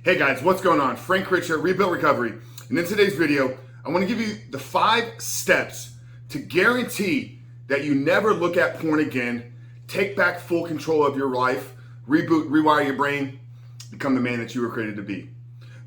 Hey guys, what's going on? Frank Rich here, Rebuilt Recovery. And in today's video, I want to give you the 5 steps to guarantee that you never look at porn again, take back full control of your life, reboot, rewire your brain, become the man that you were created to be.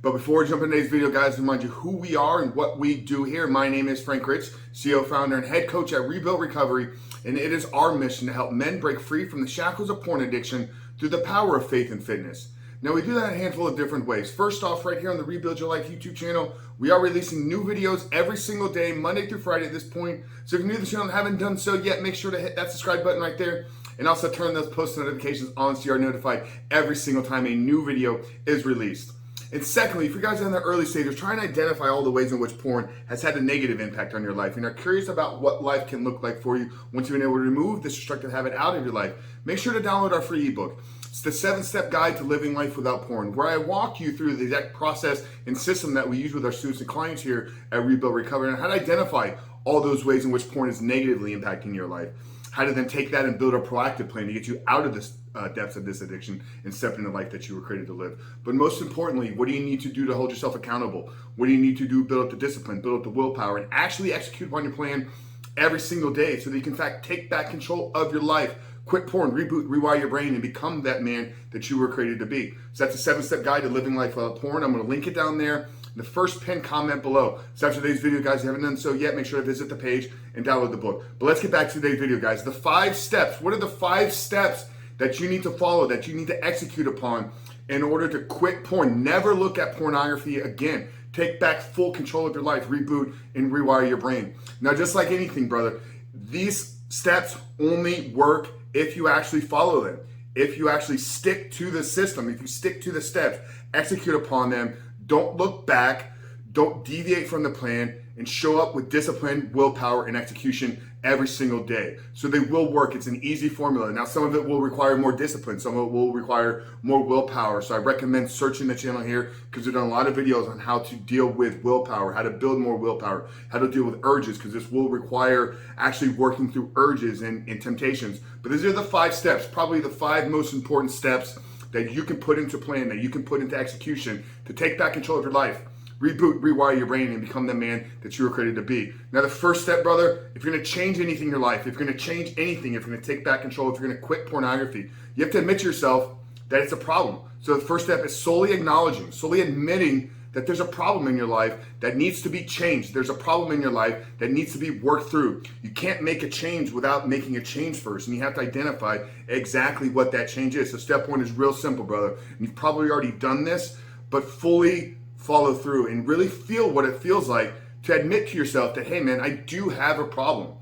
But before we jump into today's video, guys, remind you who we are and what we do here. My name is Frank Rich, CEO, founder, and head coach at Rebuilt Recovery, and it is our mission to help men break free from the shackles of porn addiction through the power of faith and fitness. Now, we do that a handful of different ways. First off, right here on the Rebuild Your Life YouTube channel, we are releasing new videos every single day, Monday through Friday at this point. So if you're new to the channel and haven't done so yet, make sure to hit that subscribe button right there. And also turn those post notifications on so you are notified every single time a new video is released. And secondly, if you guys are in the early stages, try and identify all the ways in which porn has had a negative impact on your life and are curious about what life can look like for you once you've been able to remove this destructive habit out of your life, make sure to download our free ebook. It's the 7-step guide to living life without porn, where I walk you through the exact process and system that we use with our students and clients here at Rebuild Recovery and how to identify all those ways in which porn is negatively impacting your life. How to then take that and build a proactive plan to get you out of this depths of this addiction and step into the life that you were created to live. But most importantly, what do you need to do to hold yourself accountable? What do you need to do to build up the discipline, build up the willpower, and actually execute upon your plan every single day so that you can, in fact, take back control of your life, quit porn, reboot, rewire your brain, and become that man that you were created to be. So that's a 7-step guide to living life without porn. I'm going to link it down there. The first pinned comment below. So after today's video, guys, if you haven't done so yet, make sure to visit the page and download the book. But let's get back to today's video, guys. The 5 steps. What are the 5 steps that you need to follow, that you need to execute upon in order to quit porn? Never look at pornography again. Take back full control of your life, reboot, and rewire your brain. Now, just like anything, brother, these steps only work if you actually follow them. If you actually stick to the system, if you stick to the steps, execute upon them, don't look back, don't deviate from the plan, and show up with discipline, willpower, and execution every single day. So they will work. It's an easy formula. Now, some of it will require more discipline. Some of it will require more willpower. So I recommend searching the channel here because we've done a lot of videos on how to deal with willpower, how to build more willpower, how to deal with urges, because this will require actually working through urges and temptations. But these are the 5 steps, probably the 5 most important steps that you can put into plan, that you can put into execution to take back control of your life, reboot, rewire your brain, and become the man that you were created to be. Now, the first step, brother, if you're going to change anything in your life, if you're going to change anything, if you're going to take back control, if you're going to quit pornography, you have to admit to yourself that it's a problem. So the first step is solely acknowledging, solely admitting that there's a problem in your life that needs to be changed. There's a problem in your life that needs to be worked through. You can't make a change without making a change first, and you have to identify exactly what that change is. So step 1 is real simple, brother. And you've probably already done this, but fully follow through and really feel what it feels like to admit to yourself that, hey man, I do have a problem,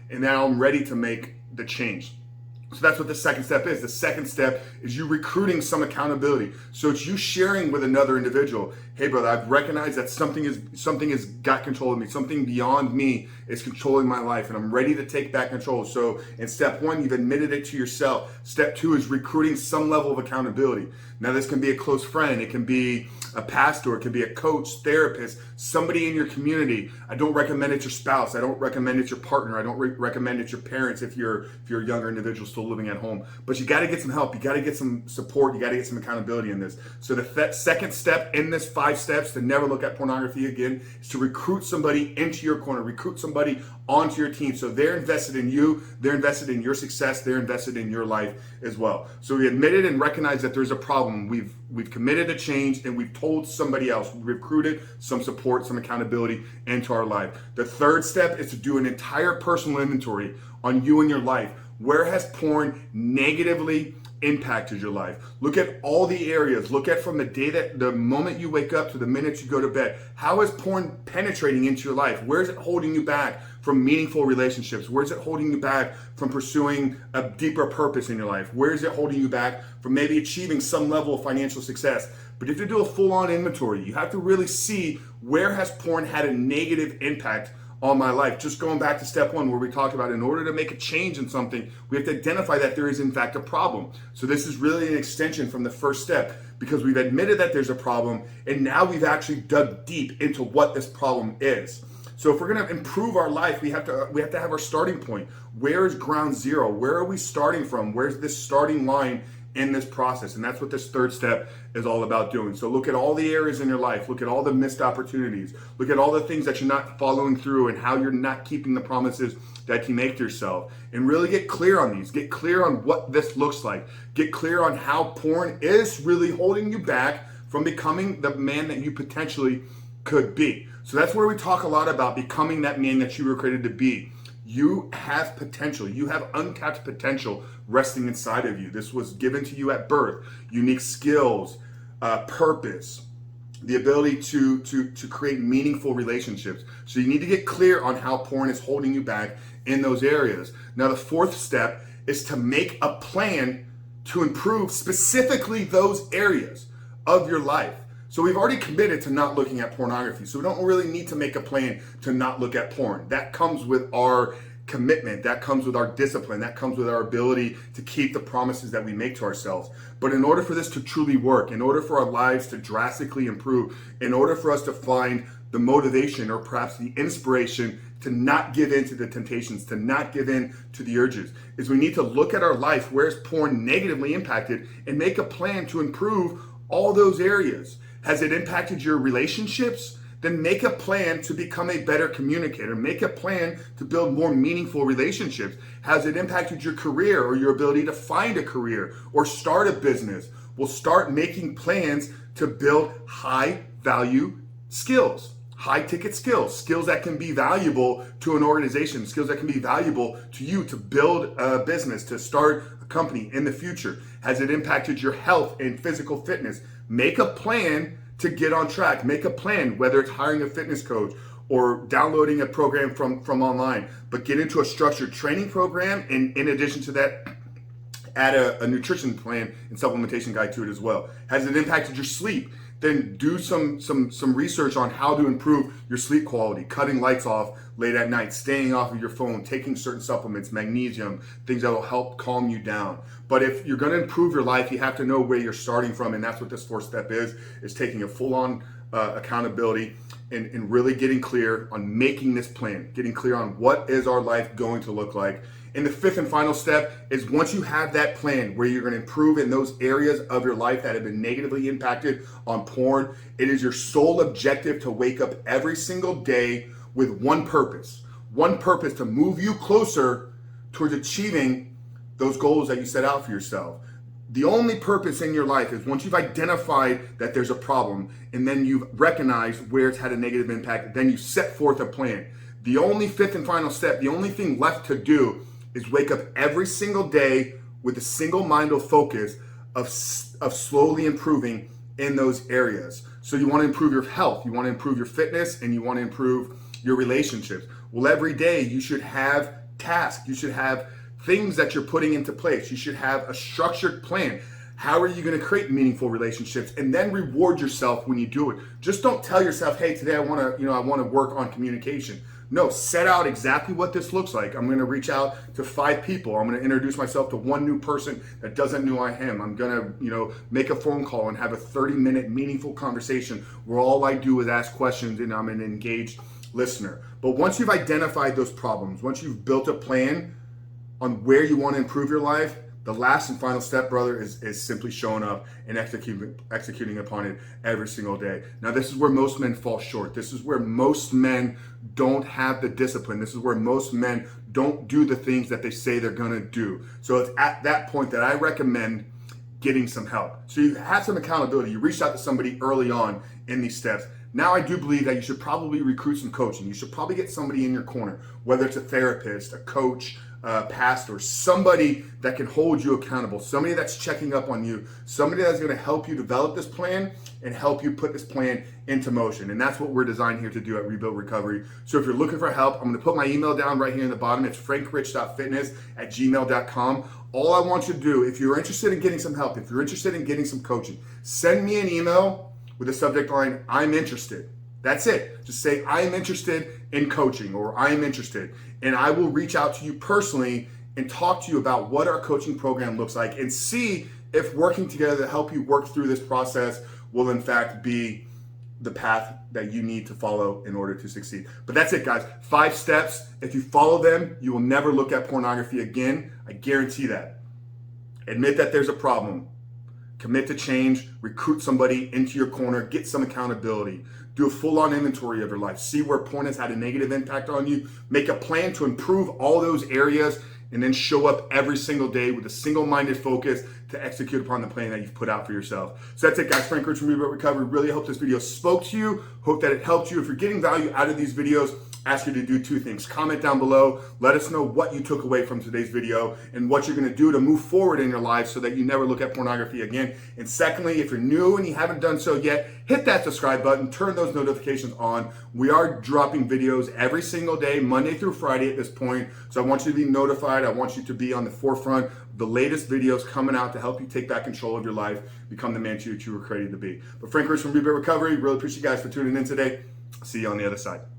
and now I'm ready to make the change. So that's what the second step is. The second step is you recruiting some accountability. So it's you sharing with another individual, hey brother, I've recognized that something has got control of me. Something beyond me is controlling my life, and I'm ready to take back control. So in step 1, you've admitted it to yourself. Step 2 is recruiting some level of accountability. Now this can be a close friend, it can be a pastor, it can be a coach, therapist, somebody in your community. I don't recommend it's your spouse. I don't recommend it's your partner. I don't recommend it's your parents if you're a younger individual still living at home. But you got to get some help. You got to get some support. You got to get some accountability in this. So the second step in this 5 steps to never look at pornography again is to recruit somebody into your corner, recruit somebody onto your team. So they're invested in you, they're invested in your success, they're invested in your life as well. So we admitted and recognized that there's a problem. We've committed a change, and we've told somebody else. We recruited some support, some accountability into our life. The third step is to do an entire personal inventory on you and your life. Where has porn negatively impacted your life? Look at all the areas. Look at from the moment you wake up to the minute you go to bed. How is porn penetrating into your life? Where is it holding you back from meaningful relationships? Where is it holding you back from pursuing a deeper purpose in your life? Where is it holding you back from maybe achieving some level of financial success? But if you do a full-on inventory, you have to really see where has porn had a negative impact on my life. Just going back to step 1 where we talked about in order to make a change in something, we have to identify that there is in fact a problem. So this is really an extension from the first step because we've admitted that there's a problem, and now we've actually dug deep into what this problem is. So if we're going to improve our life, we have to have our starting point. Where is ground zero? Where are we starting from? Where's this starting line in this process. And that's what this third step is all about doing. So look at all the areas in your life, look at all the missed opportunities, look at all the things that you're not following through and how you're not keeping the promises that you make to yourself, and really get clear on these. Get clear on what this looks like. Get clear on how porn is really holding you back from becoming the man that you potentially could be. So that's where we talk a lot about becoming that man that you were created to be. You have potential. You have untapped potential resting inside of you. This was given to you at birth. Unique skills, purpose, the ability to create meaningful relationships. So you need to get clear on how porn is holding you back in those areas. Now, the fourth step is to make a plan to improve specifically those areas of your life. So we've already committed to not looking at pornography. So we don't really need to make a plan to not look at porn. That comes with our commitment. That comes with our discipline. That comes with our ability to keep the promises that we make to ourselves. But in order for this to truly work, in order for our lives to drastically improve, in order for us to find the motivation or perhaps the inspiration to not give in to the temptations, to not give in to the urges, is we need to look at our life, where is porn negatively impacted, and make a plan to improve all those areas. Has it impacted your relationships? Then make a plan to become a better communicator. Make a plan to build more meaningful relationships. Has it impacted your career or your ability to find a career or start a business? We'll start making plans to build high value skills, high ticket skills, skills that can be valuable to an organization, skills that can be valuable to you to build a business, to start a company in the future. Has it impacted your health and physical fitness? Make a plan to get on track. Make a plan, whether it's hiring a fitness coach or downloading a program from online, but get into a structured training program. And in addition to that, add a nutrition plan and supplementation guide to it as well. Has it impacted your sleep? Then do some research on how to improve your sleep quality, cutting lights off late at night, staying off of your phone, taking certain supplements, magnesium, things that will help calm you down. But if you're going to improve your life, you have to know where you're starting from, and that's what this fourth step is taking a full-on accountability and really getting clear on making this plan, getting clear on what is our life going to look like. And the fifth and final step is, once you have that plan where you're going to improve in those areas of your life that have been negatively impacted on porn, it is your sole objective to wake up every single day with one purpose to move you closer towards achieving those goals that you set out for yourself. The only purpose in your life is, once you've identified that there's a problem and then you've recognized where it's had a negative impact, then you set forth a plan. The only fifth and final step, the only thing left to do, is wake up every single day with a single-minded focus of slowly improving in those areas. So you want to improve your health, you want to improve your fitness, and you want to improve your relationships. Well, every day you should have tasks, you should have things that you're putting into place. You should have a structured plan. How are you going to create meaningful relationships, and then reward yourself when you do it? Just don't tell yourself, hey, today I want to work on communication. No, set out exactly what this looks like. I'm going to reach out to 5 people. I'm going to introduce myself to one new person that doesn't know I am. I'm going to, make a phone call and have a 30-minute meaningful conversation where all I do is ask questions and I'm an engaged listener. But once you've identified those problems, once you've built a plan on where you want to improve your life, the last and final step, brother, is simply showing up and executing upon it every single day. Now, this is where most men fall short. This is where most men don't have the discipline. This is where most men don't do the things that they say they're going to do. So it's at that point that I recommend getting some help. So you have some accountability. You reached out to somebody early on in these steps. Now, I do believe that you should probably recruit some coaching. You should probably get somebody in your corner, whether it's a therapist, a coach, pastor, somebody that can hold you accountable, somebody that's checking up on you, somebody that's going to help you develop this plan and help you put this plan into motion. And that's what we're designed here to do at Rebuild Recovery. So if you're looking for help, I'm going to put my email down right here in the bottom. It's frankrich.fitness@gmail.com. All I want you to do, if you're interested in getting some help, if you're interested in getting some coaching, send me an email with the subject line, I'm interested. That's it. Just say, I'm interested in coaching, or I'm interested. And I will reach out to you personally and talk to you about what our coaching program looks like, and see if working together to help you work through this process will in fact be the path that you need to follow in order to succeed. But that's it, guys. 5 steps. If you follow them, you will never look at pornography again. I guarantee that. Admit that there's a problem. Commit to change, recruit somebody into your corner, get some accountability, do a full-on inventory of your life, see where porn has had a negative impact on you, make a plan to improve all those areas, and then show up every single day with a single-minded focus to execute upon the plan that you've put out for yourself. So that's it, guys. Frank Rich from Reboot Recovery. Really hope this video spoke to you. Hope that it helped you. If you're getting value out of these videos, ask you to do two things. Comment down below. Let us know what you took away from today's video and what you're going to do to move forward in your life so that you never look at pornography again. And secondly, if you're new and you haven't done so yet, hit that subscribe button, turn those notifications on. We are dropping videos every single day, Monday through Friday at this point. So I want you to be notified. I want you to be on the forefront of the latest videos coming out to help you take back control of your life, become the man that you were created to be. But Frank Rich from Reboot Recovery, really appreciate you guys for tuning in today. See you on the other side.